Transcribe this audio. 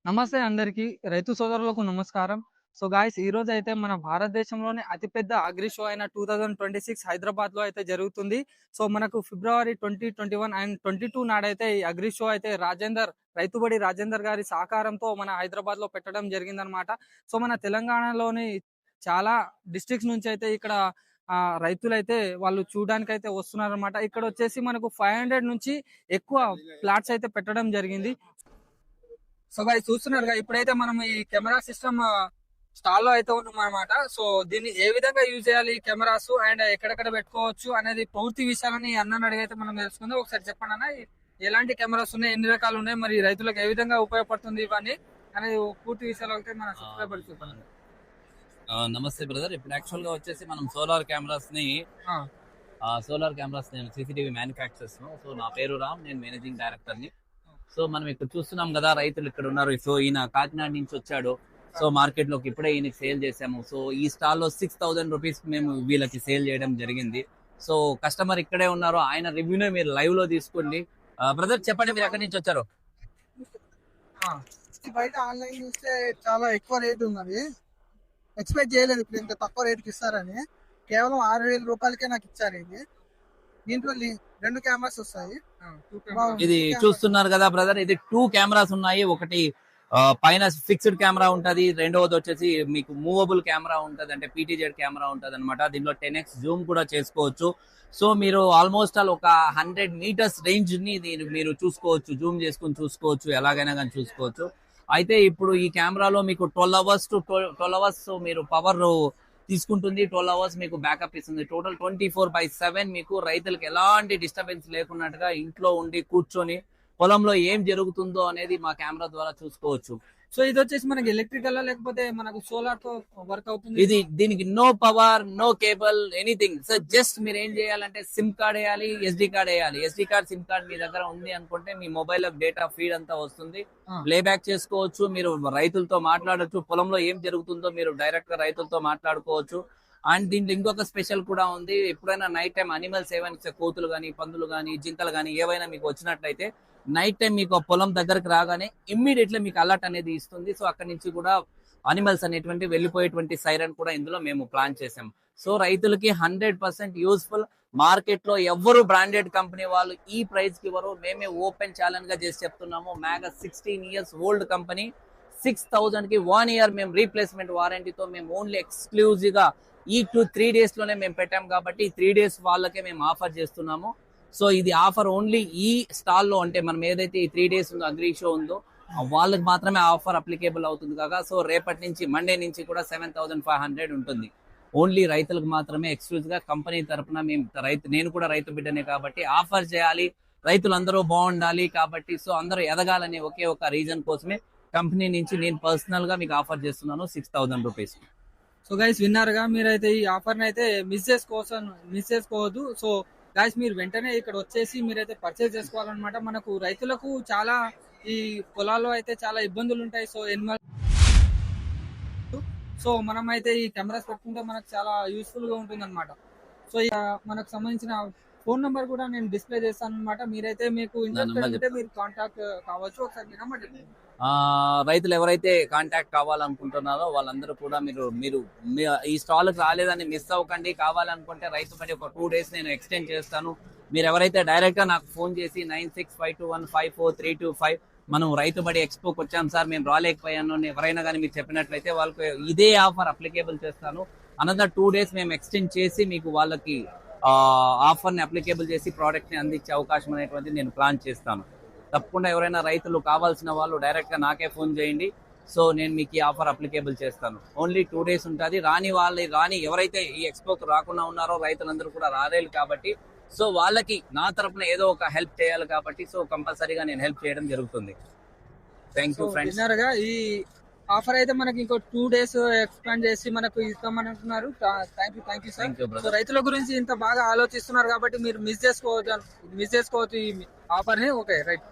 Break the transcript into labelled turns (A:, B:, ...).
A: నమస్తే అందరికీ. రైతు సోదరులకు నమస్కారం. సో గాయ్స్ ఈరోజైతే మన భారతదేశంలోనే అతిపెద్ద అగ్రి షో అయిన 2026 హైదరాబాద్‌లో అయితే జరుగుతుంది. సో మనకు ఫిబ్రవరి 2021 అండ్ 22 నాడైతే ఈ అగ్రి షో అయితే రైతుబడి రాజేందర్ గారి సహకారంతో మన హైదరాబాద్‌లో పెట్టడం జరిగిందనమాట. సో మన తెలంగాణలోని చాలా డిస్ట్రిక్ట్స్ నుంచి అయితే ఇక్కడ రైతులైతే వాళ్ళు చూడడానికైతే వస్తున్నారనమాట. ఇక్కడొచ్చేసి మనకు 500 నుంచి ఎక్కువ ప్లాట్స్ అయితే పెట్టడం జరిగింది. సో గైస్ చూస్తున్నారుగా ఇప్పుడైతే మనం ఈ కెమెరా సిస్టమ్ స్టాల్ లో అయితే ఉన్నాం అనమాట. సో దీన్ని ఏ విధంగా యూజ్ చేయాలి కెమెరాస్ అండ్ ఎక్కడెక్కడ పెట్టుకోవచ్చు అనేది పూర్తి విషయాలని అన్నని అడిగైతే మనం తెలుసుకుందాం. ఒకసారి చెప్పండి అన్న, ఎలాంటి కెమెరాస్ ఉన్నాయి, ఎన్ని రకాలు ఉన్నాయి, మరి రైతులకు ఏ విధంగా ఉపయోగపడుతుంది ఇవన్నీ అనేది పూర్తి విషయాలు అయితే మన సబ్స్క్రైబర్ చెప్పండి.
B: నమస్తే బ్రదర్. ఇప్పుడు యాక్చువల్ గా వచ్చేసి మనం సోలార్ కెమెరాస్ ని నేను సీసీటీవీ మ్యానుఫ్యాక్చర్స్. సో నా పేరు రామ్, నేను మేనేజింగ్ డైరెక్టర్ ని. సో మనం ఇక్కడ చూస్తున్నాం కదా, రైతులు ఇక్కడ ఉన్నారు. సో ఈయన కాకినాడ నుంచి వచ్చాడు. సో మార్కెట్ లోకి ఇప్పుడే ఈయనకి సేల్ చేసాము. సో ఈ స్టాల్ లో 6000 రూపీస్ మేము వీళ్ళకి సేల్ చేయడం జరిగింది. సో కస్టమర్ ఇక్కడే ఉన్నారు, ఆయన రివ్యూనే మీరు లైవ్ లో తీసుకోండి. బ్రదర్ చెప్పండి, మీరు ఎక్కడి నుంచి వచ్చారు?
C: బయట ఆన్లైన్ చూస్తే చాలా ఎక్కువ రేట్ ఉన్నది. ఎక్స్పెక్ట్ చేయలేదు ఇప్పుడు ఇంత తక్కువ రేట్కి ఇస్తారని. కేవలం 6000 రూపాయలకే నాకు ఇచ్చారు. ఇది దీంట్లో 2 కెమెరాస్ వస్తాయి.
B: ఇది చూస్తున్నారు కదా బ్రదర్, ఇది 2 కెమెరాస్ ఉన్నాయి. ఒకటి పైన ఫిక్స్డ్ కెమెరా ఉంటది, రెండవది వచ్చేసి మీకు మూవబుల్ కెమెరా ఉంటది, అంటే పీటీజెడ్ కెమెరా ఉంటది అనమాట. దీనిలో 10x జూమ్ కూడా చేసుకోవచ్చు. సో మీరు ఆల్మోస్ట్ ఆల్ ఒక 100 మీటర్స్ రేంజ్ ని మీరు చూసుకోవచ్చు, జూమ్ చేసుకుని చూసుకోవచ్చు, ఎలాగైనా కానీ చూసుకోవచ్చు. అయితే ఇప్పుడు ఈ కెమెరాలో మీకు 12 అవర్స్ మీరు పవర్ తీసుకుంటుంది, 12 అవర్స్ మీకు బ్యాకప్ ఇస్తుంది. టోటల్ 24/7 మీకు రైతులకు ఎలాంటి డిస్టర్బెన్స్ లేకున్నట్టుగా ఇంట్లో ఉండి కూర్చొని పొలంలో ఏం జరుగుతుందో అనేది మా కెమెరా ద్వారా చూసుకోవచ్చు.
A: సో ఇది వచ్చేసి మనకి ఎలక్ట్రికల్ లేకపోతే మనకు సోలార్ తో వర్క్ అవుతుంది?
B: దీనికి no power, no cable, anything. So just మీరు ఏం చేయాలంటే సిమ్ కార్డ్ వేయాలి, ఎస్డి కార్డ్ వేయాలి. ఎస్డి కార్డ్, సిమ్ కార్డ్ మీ దగ్గర ఉంది అనుకుంటే మీ మొబైల్ లో డేటా ఫీడ్ అంతా వస్తుంది, ప్లేబ్యాక్ చేసుకోవచ్చు, మీరు రైతులతో మాట్లాడొచ్చు, పొలంలో ఏం జరుగుతుందో మీరు డైరెక్ట్ గా రైతులతో మాట్లాడుకోవచ్చు. అండ్ దీంట్లో ఇంకొక స్పెషల్ కూడా ఉంది. ఎప్పుడైనా నైట్ టైం అనిమల్స్ ఏవైనా కోతులు గానీ, పందులు గానీ, జింకలు గానీ ఏవైనా మీకు వచ్చినట్లయితే నైట్ టైం మీకు పొలం దగ్గరకు రాగానే ఇమ్మీడియట్లీ మీకు అలర్ట్ అనేది ఇస్తుంది. సో అక్కడి నుంచి కూడా అనిమల్స్ అనేటువంటి వెళ్ళిపోయేటువంటి సైరన్ కూడా ఇందులో మేము ప్లాన్ చేసాం. సో రైతులకి 100% యూస్ఫుల్. మార్కెట్ లో ఎవరు బ్రాండెడ్ కంపెనీ వాళ్ళు ఈ ప్రైస్ కి ఇవ్వరు, మేమే ఓపెన్ ఛాలెంజ్ గా చేసి చెప్తున్నాము. మ్యాగా 16 years ఓల్డ్ కంపెనీ, 6000 కి 1 year మేము రీప్లేస్మెంట్ వారంటీతో మేము ఓన్లీ ఎక్స్క్లూజివ్ గా ఈ 3 days లోనే మేము పెట్టాం కాబట్టి ఈ 3 days వాళ్ళకే మేము ఆఫర్ చేస్తున్నాము. సో ఇది ఆఫర్ ఓన్లీ ఈ స్టాల్ లో, అంటే మనం ఏదైతే ఈ 3 days ఉందో అగ్రి షో ఉందో వాళ్ళకి మాత్రమే ఆఫర్ అప్లికేబుల్ అవుతుంది కాగా. సో రేపటి నుంచి మండే నుంచి కూడా 7500 ఉంటుంది. ఓన్లీ రైతులకు మాత్రమే ఎక్స్క్లూజివ్ గా కంపెనీ తరఫున నేను కూడా రైతు బిడ్డనే కాబట్టి ఆఫర్ చేయాలి, రైతులందరూ బాగుండాలి కాబట్టి. సో అందరూ ఎదగాలనే ఒకే ఒక రీజన్ కోసమే కంపెనీ నుంచి నేను పర్సనల్ గా మీకు ఆఫర్ చేస్తున్నాను 6000 రూపీస్.
A: సో గైస్ విన్నారుగా, మీరైతే ఈ ఆఫర్ అయితే మిస్ చేసుకోవద్దు. సో గైస్ మీరు వెంటనే ఇక్కడ వచ్చేసి మీరైతే పర్చేస్ చేసుకోవాలన్నమాట. మనకు రైతులకు చాలా ఈ పొలాల్లో అయితే చాలా ఇబ్బందులు ఉంటాయి. సో మనం అయితే ఈ కెమెరాస్ పెట్టుకుంటే మనకు చాలా యూస్ఫుల్ గా ఉంటుంది అనమాట. సో మనకు సంబంధించిన ఫోన్ నంబర్ కూడా నేను డిస్ప్లే చేస్తాను అనమాట. మీరైతే మీకు ఇంట్రెస్ట్ ఉంటే మీరు కాంటాక్ట్ కావచ్చు. ఒకసారి మీ నంబర్ చెప్పండి.
B: రైతులు ఎవరైతే కాంటాక్ట్ కావాలనుకుంటున్నారో వాళ్ళందరూ కూడా మీరు ఈ స్టాల్ రాలేదని మిస్ అవ్వకండి. కావాలనుకుంటే రైతు బడి ఒక 2 days నేను ఎక్స్టెండ్ చేస్తాను. మీరు ఎవరైతే డైరెక్ట్ గా నాకు ఫోన్ చేసి 9652154325 మనం రైతు బడి ఎక్స్పోకి వచ్చాం సార్, మేము రాలేకపోయాను ఎవరైనా కానీ మీరు చెప్పినట్లయితే వాళ్ళకి ఇదే ఆఫర్ అప్లికేబుల్ చేస్తాను. అనదర్ 2 days మేము ఎక్స్టెండ్ చేసి మీకు వాళ్ళకి ఆఫర్ ని అప్లికేబుల్ చేసి ప్రోడక్ట్ ని అందించే అవకాశం అనేటువంటిది నేను ప్లాన్ చేస్తాను. తప్పకుండా ఎవరైనా రైతులు కావాల్సిన వాళ్ళు డైరెక్ట్ గా నాకే ఫోన్ చేయండి. సో నేను మీకు ఈ ఆఫర్ అప్లికేబుల్ చేస్తాను. ఓన్లీ 2 days ఉంటుంది. రాని ఎవరైతే ఈ ఎక్స్పోకి రాకుండా ఉన్నారో రైతులందరూ కూడా రాలేరు కాబట్టి, సో వాళ్ళకి నా తరపున ఏదో ఒక హెల్ప్ చేయాలి కాబట్టి సో కంపల్సరీగా నేను హెల్ప్ చేయడం జరుగుతుంది. Thank you friends.
A: ఈ ఆఫర్ అయితే మనకి ఇంకో 2 days ఎక్స్పాండ్ చేసి మనకు ఇస్తామని థ్యాంక్ యూ సార్. సో రైతుల గురించి ఇంత బాగా ఆలోచిస్తున్నారు కాబట్టి మీరు మిస్ చేసుకోవద్దు ఈ ఆఫర్ ని. Okay right.